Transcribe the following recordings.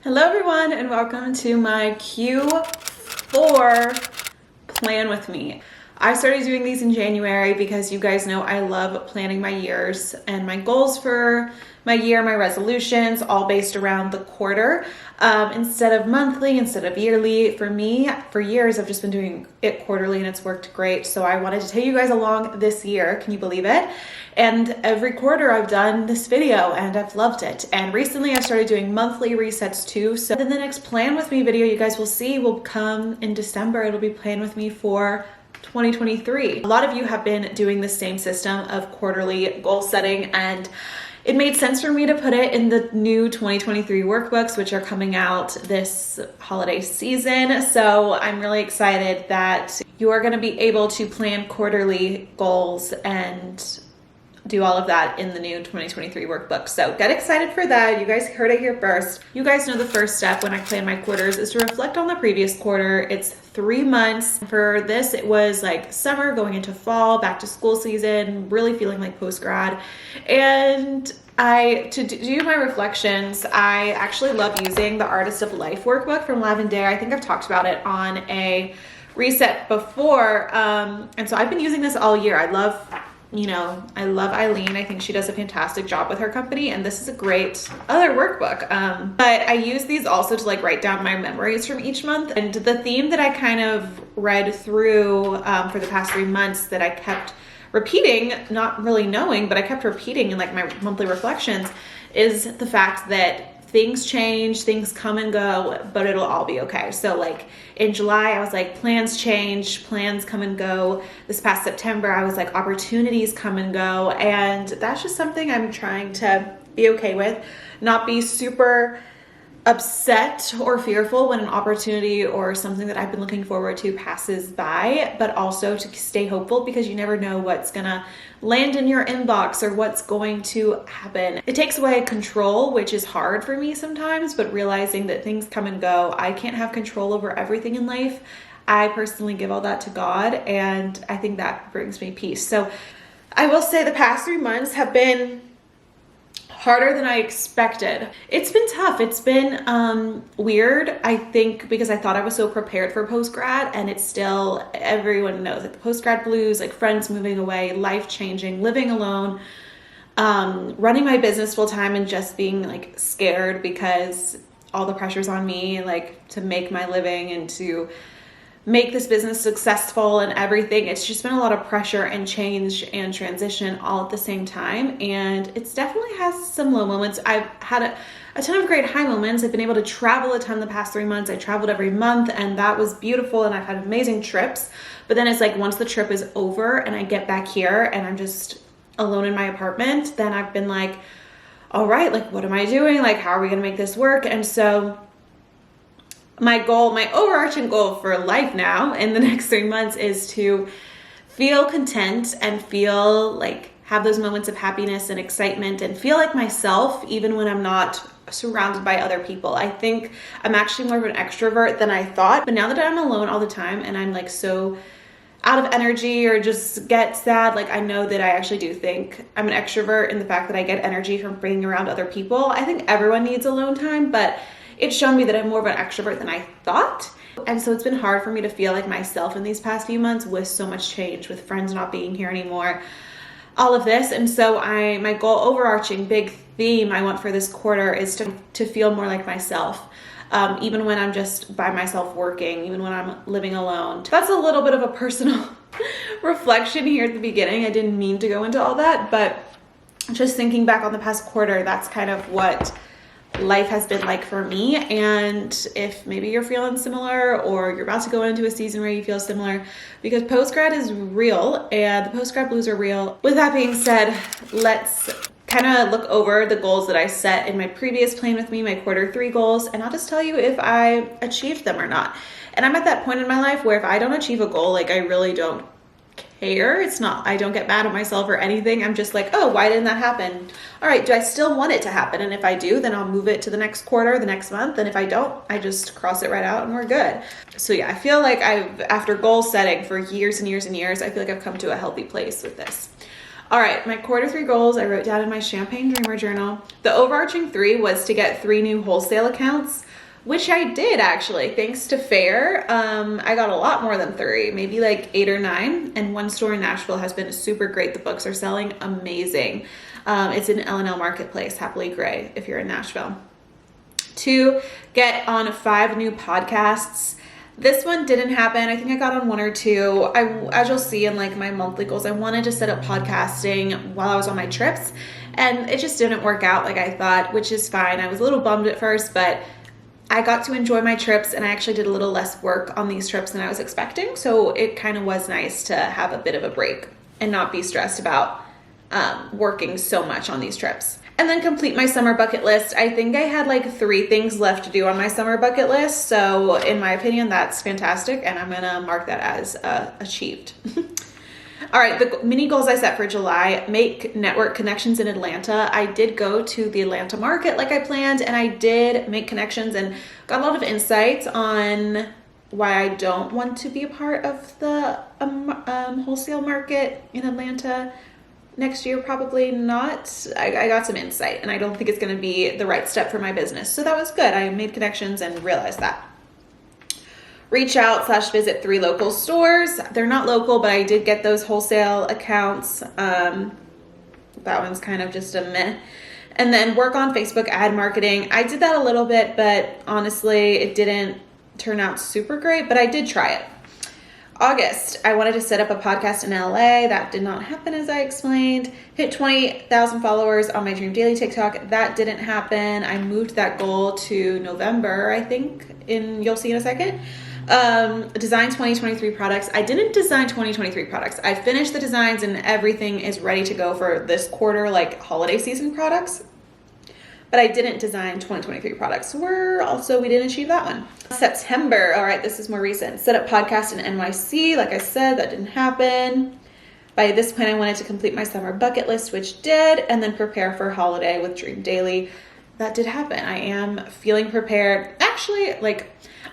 Hello everyone and welcome to my Q4 plan with me. I started doing these in January because you guys know I love planning my years and my goals for my year, my resolutions, all based around the quarter instead of monthly, instead of yearly. For me, for years, I've just been doing it quarterly and it's worked great. So I wanted to take you guys along this year. Can you believe it? And every quarter I've done this video and I've loved it. And recently I've started doing monthly resets too. So then the next plan with me video you guys will see will come in December. It'll be plan with me for 2023. A lot of you have been doing the same system of quarterly goal setting, and it made sense for me to put it in the new 2023 workbooks, which are coming out this holiday season. So I'm really excited that you are going to be able to plan quarterly goals and do all of that in the new 2023 workbook. So get excited for that. You guys heard it here first. You guys know the first step when I plan my quarters is to reflect on the previous quarter. It's 3 months. For this, it was like summer going into fall, back to school season, really feeling like post-grad. And to do my reflections, I actually love using the Artist of Life workbook from Lavender. I think I've talked about it on a reset before. And so I've been using this all year. I love Eileen. I think she does a fantastic job with her company, and this is a great other workbook. But I use these also to like write down my memories from each month. And the theme that I kind of read through for the past 3 months that I kept repeating, not really knowing, but I kept repeating in like my monthly reflections, is the fact that things change, things come and go, but it'll all be okay. So like in July, I was like, plans change, plans come and go. This past September, I was like, opportunities come and go. And that's just something I'm trying to be okay with, not be super upset or fearful when an opportunity or something that I've been looking forward to passes by, but also to stay hopeful because you never know what's gonna land in your inbox or what's going to happen. It takes away control, which is hard for me sometimes, but realizing that things come and go, I can't have control over everything in life. I personally give all that to God, and I think that brings me peace. So I will say the past 3 months have been harder than I expected. It's been tough. It's been weird, I think, because I thought I was so prepared for post-grad, and it's still, everyone knows, like the post-grad blues, like friends moving away, life changing, living alone, running my business full time, and just being like scared because all the pressure's on me, like to make my living and to make this business successful and everything. It's just been a lot of pressure and change and transition all at the same time. And it's definitely has some low moments. I've had a ton of great high moments. I've been able to travel a ton the past 3 months. I traveled every month and that was beautiful. And I've had amazing trips. But then it's like once the trip is over and I get back here and I'm just alone in my apartment, then I've been like, all right, like what am I doing? Like, how are we going to make this work? And so my overarching goal for life now in the next 3 months is to feel content and feel like have those moments of happiness and excitement and feel like myself even when I'm not surrounded by other people. I think I'm actually more of an extrovert than I thought, but now that I'm alone all the time and I'm like so out of energy or just get sad, like I know that I actually do think I'm an extrovert in the fact that I get energy from being around other people. I think everyone needs alone time, but it's shown me that I'm more of an extrovert than I thought. And so it's been hard for me to feel like myself in these past few months with so much change, with friends not being here anymore, all of this. And so my goal, overarching big theme I want for this quarter is to feel more like myself. Even when I'm just by myself working, even when I'm living alone. That's a little bit of a personal reflection here at the beginning. I didn't mean to go into all that, but just thinking back on the past quarter, that's kind of what life has been like for me. And if maybe you're feeling similar or you're about to go into a season where you feel similar, because post-grad is real and the post-grad blues are real. With that being said, let's kind of look over the goals that I set in my previous plan with me, my Q3 goals, and I'll just tell you if I achieved them or not. And I'm at that point in my life where if I don't achieve a goal, like I really don't care. It's not, I don't get mad at myself or anything. I'm just like, oh, why didn't that happen? All right, do I still want it to happen? And if I do, then I'll move it to the next quarter, the next month. And if I don't, I just cross it right out and we're good. So yeah, I feel like after goal setting for years and years and years, I feel like I've come to a healthy place with this. All right, my quarter 3 goals I wrote down in my Champagne Dreamer journal. The overarching 3 was to get 3 new wholesale accounts, which I did actually, thanks to Fair. I got a lot more than 3, maybe like 8 or 9. And one store in Nashville has been super great. The books are selling amazing. It's in L&L Marketplace, Happily Gray, if you're in Nashville. 2, get on 5 new podcasts. This one didn't happen. I think I got on 1 or 2. As you'll see in like my monthly goals, I wanted to set up podcasting while I was on my trips, and it just didn't work out like I thought, which is fine. I was a little bummed at first, but I got to enjoy my trips, and I actually did a little less work on these trips than I was expecting. So it kind of was nice to have a bit of a break and not be stressed about working so much on these trips. And then complete my summer bucket list. I think I had like 3 things left to do on my summer bucket list. So in my opinion, that's fantastic. And I'm gonna mark that as achieved. All right, the mini goals I set for July: make network connections in Atlanta. I did go to the Atlanta market like I planned, and I did make connections and got a lot of insights on why I don't want to be a part of the wholesale market in Atlanta next year. Probably not. I got some insight, and I don't think it's going to be the right step for my business. So that was good. I made connections and realized that. Reach out / visit 3 local stores. They're not local, but I did get those wholesale accounts. That one's kind of just a meh. And then work on Facebook ad marketing. I did that a little bit, but honestly, it didn't turn out super great, but I did try it. August, I wanted to set up a podcast in LA. That did not happen, as I explained. Hit 20,000 followers on my Dream Daily TikTok. That didn't happen. I moved that goal to November, I think, you'll see in a second. Design 2023 products. I didn't design 2023 products. I finished the designs and everything is ready to go for this quarter, like holiday season products. But I didn't design 2023 products. We didn't achieve that one. September, all right, this is more recent. Set up podcast in NYC. Like I said, that didn't happen. By this point, I wanted to complete my summer bucket list, which did, and then prepare for holiday with Dream Daily. That did happen. I am feeling prepared. Actually,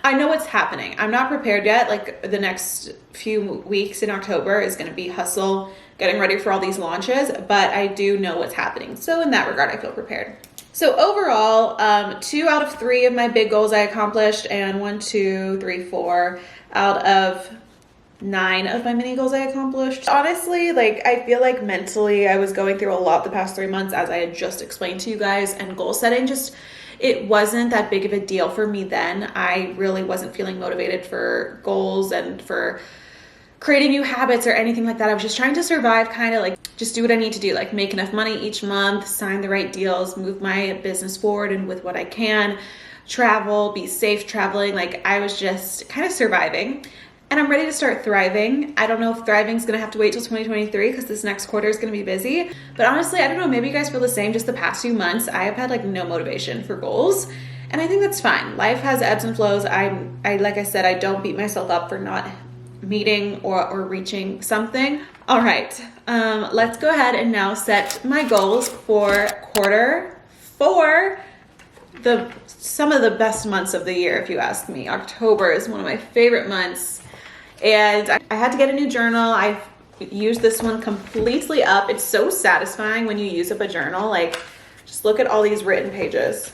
I know what's happening. I'm not prepared yet. Like the next few weeks in October is going to be hustle, getting ready for all these launches, but I do know what's happening. So in that regard, I feel prepared. So overall, 2 out of 3 of my big goals I accomplished, and 1, 2, 3, 4 out of 9 of my mini goals I accomplished. Honestly, I feel like mentally I was going through a lot the past 3 months, as I had just explained to you guys, and goal setting it wasn't that big of a deal for me then. I really wasn't feeling motivated for goals and for creating new habits or anything like that. I was just trying to survive, kind of just do what I need to do, make enough money each month, sign the right deals, move my business forward and with what I can, travel, be safe traveling. I was just kind of surviving, and I'm ready to start thriving. I don't know if thriving is going to have to wait till 2023 because this next quarter is going to be busy. But honestly, I don't know, maybe you guys feel the same. Just the past few months, I have had no motivation for goals. And I think that's fine. Life has ebbs and flows. I like I said, I don't beat myself up for not meeting or reaching something. All right, let's go ahead and now set my goals for quarter 4. Some of the best months of the year, if you ask me. October is one of my favorite months. And I had to get a new journal. I've used this one completely up. It's so satisfying when you use up a journal. Just look at all these written pages.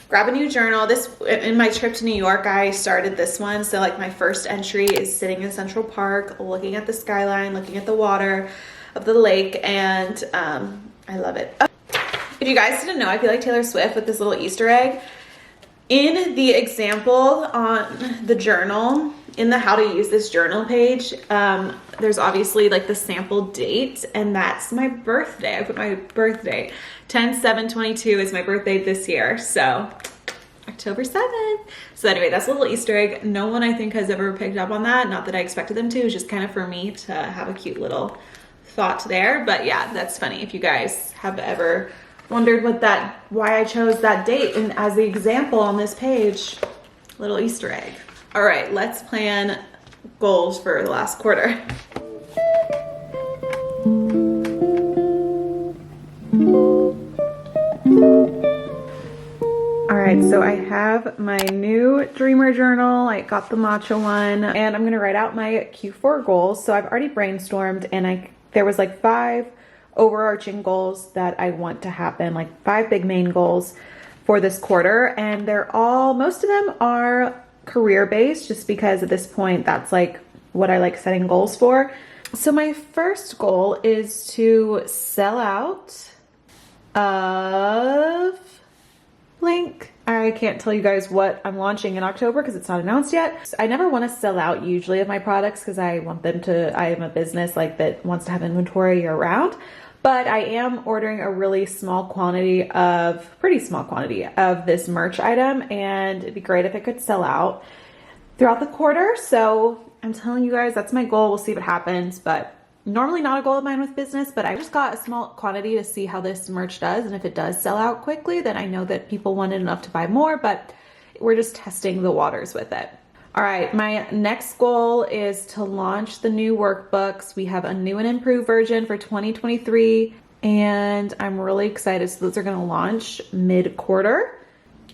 Grab a new journal. In my trip to New York, I started this one. So my first entry is sitting in Central Park, looking at the skyline, looking at the water of the lake, and I love it. If you guys didn't know, I feel like Taylor Swift with this little Easter egg. In the example on the journal, in the how to use this journal page, there's obviously the sample date, and that's my birthday. I put my birthday. 10/7/22 is my birthday this year, so October 7th. So anyway, that's a little Easter egg. No one I think has ever picked up on that. Not that I expected them to. It was just kind of for me to have a cute little thought there. But yeah, that's funny. If you guys have ever wondered why I chose that date and as the example on this page, little Easter egg. All right, let's plan goals for the last quarter. All right, so I have my new Dreamer journal. I got the matcha one, and I'm gonna write out my Q4 goals. So I've already brainstormed, and I there was like 5 overarching goals that I want to happen, like 5 big main goals for this quarter. And most of them are career based, just because at this point, that's like what I like setting goals for. So my first goal is to sell out of blank. I can't tell you guys what I'm launching in October because it's not announced yet. I never want to sell out usually of my products because I am a business like that wants to have inventory year round. But I am ordering a pretty small quantity of this merch item, and it'd be great if it could sell out throughout the quarter. So I'm telling you guys, that's my goal. We'll see what happens, but normally not a goal of mine with business, but I just got a small quantity to see how this merch does. And if it does sell out quickly, then I know that people wanted enough to buy more, but we're just testing the waters with it. All right, my next goal is to launch the new workbooks. We have a new and improved version for 2023, and I'm really excited. So those are gonna launch mid-quarter.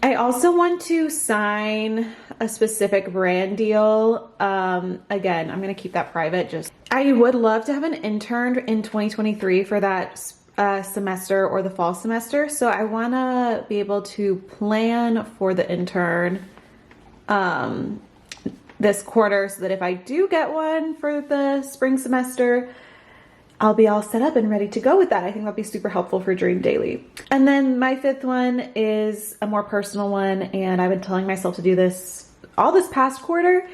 I also want to sign a specific brand deal. Again, I'm gonna keep that private. I would love to have an intern in 2023 for that semester or the fall semester. So I wanna be able to plan for the intern this quarter so that if I do get one for the spring semester, I'll be all set up and ready to go with that. I think that'll be super helpful for Dream Daily. And then my 5th one is a more personal one, and I've been telling myself to do this all this past quarter,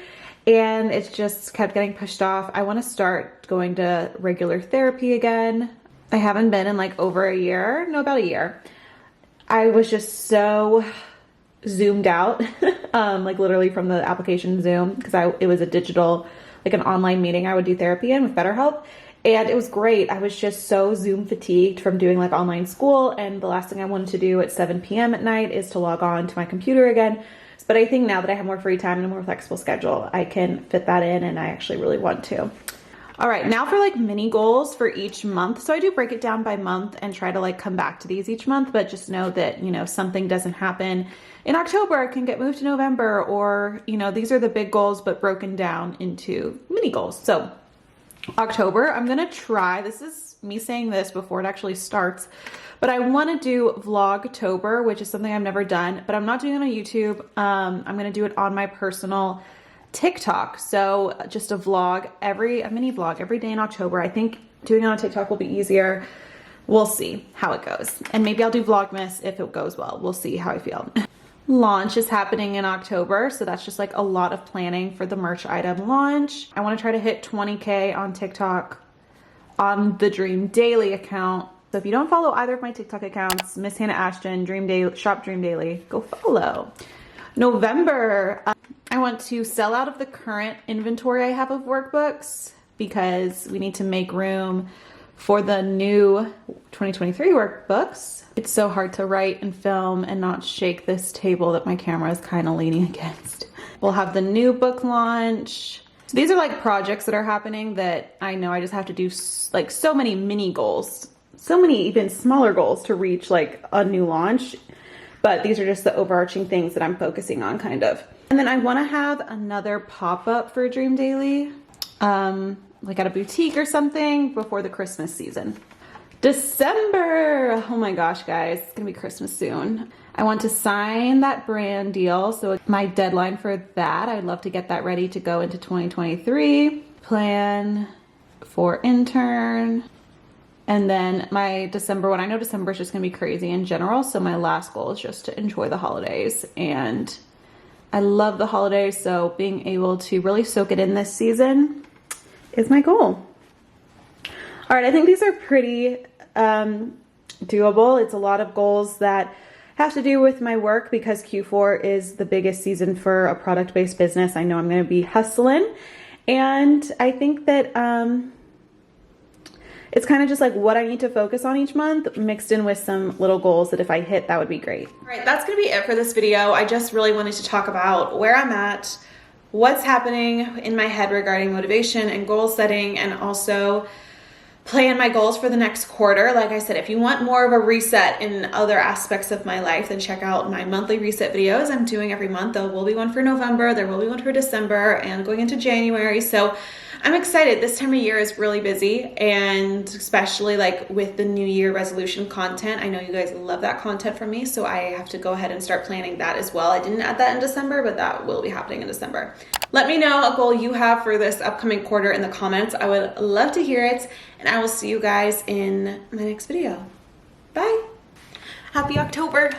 and it's just kept getting pushed off. I want to start going to regular therapy again. I haven't been in like about a year. I was just so zoomed out, like literally from the application Zoom, because it was a digital, like an online meeting I would do therapy in with BetterHelp. And it was great. I was just so Zoom fatigued from doing like online school. And the last thing I wanted to do at 7 p.m. at night is to log on to my computer again. But I think now that I have more free time and a more flexible schedule, I can fit that in, and I actually really want to. All right, now for like mini goals for each month. So I do break it down by month and try to like come back to these each month, but just know that, something doesn't happen in October, it can get moved to November, or, these are the big goals, but broken down into mini goals. So October, I'm gonna try, this is me saying this before it actually starts, but I wanna do Vlogtober, which is something I've never done, but I'm not doing it on YouTube. I'm gonna do it on my personal TikTok. So just a mini vlog every day in October. I think doing it on TikTok will be easier. We'll see how it goes. And maybe I'll do Vlogmas if it goes well. We'll see how I feel. Launch is happening in October, so that's just like a lot of planning for the merch item launch. I want to try to hit 20K on TikTok on the Dream Daily account. So if you don't follow either of my TikTok accounts, Miss Hannah Ashton, Dream Daily, Shop Dream Daily, go follow. November, I want to sell out of the current inventory I have of workbooks because we need to make room for the new 2023 workbooks. It's so hard to write and film and not shake this table that my camera is kind of leaning against. We'll have the new book launch. So these are like projects that are happening that I know I just have to do like so many mini goals, so many even smaller goals to reach like a new launch. But these are just the overarching things that I'm focusing on kind of. And then I want to have another pop-up for Dream Daily, like at a boutique or something before the Christmas season. December, oh my gosh, guys, it's gonna be Christmas soon. I want to sign that brand deal. So my deadline for that, I'd love to get that ready to go into 2023. Plan for intern. And then my December one, I know December is just gonna be crazy in general. So my last goal is just to enjoy the holidays. And I love the holidays. So being able to really soak it in this season is my goal. All right, I think these are pretty doable. It's a lot of goals that have to do with my work because Q4 is the biggest season for a product-based business. I know I'm going to be hustling, and I think that it's kind of just like what I need to focus on each month mixed in with some little goals that if I hit, that would be great. All right, that's going to be it for this video. I just really wanted to talk about where I'm at, what's happening in my head regarding motivation and goal setting, and also plan my goals for the next quarter. Like I said, if you want more of a reset in other aspects of my life, then check out my monthly reset videos I'm doing every month. There will be one for November, there will be one for December, and going into January. So I'm excited. This time of year is really busy, and especially like with the New Year resolution content. I know you guys love that content from me, so I have to go ahead and start planning that as well. I didn't add that in December, but that will be happening in December. Let me know a goal you have for this upcoming quarter in the comments. I would love to hear it, and I will see you guys in my next video. Bye. Happy October.